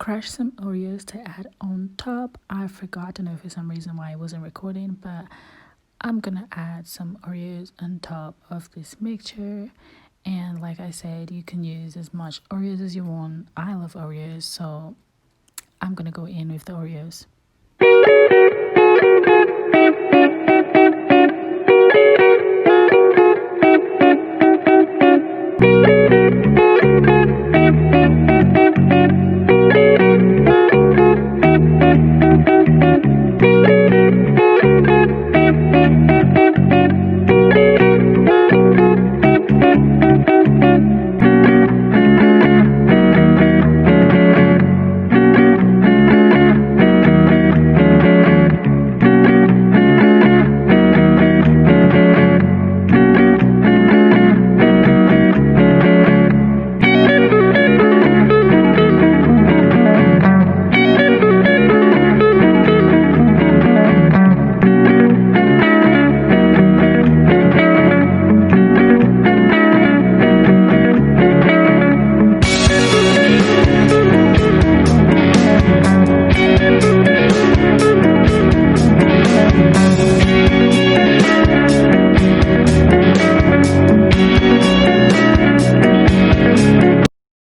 crushed some Oreos to add on top. I forgot, I don't know for some reason why I wasn't recording, but I'm gonna add some Oreos on top of this mixture. And like I said, you can use as much Oreos as you want. I love Oreos, so I'm gonna go in with the Oreos.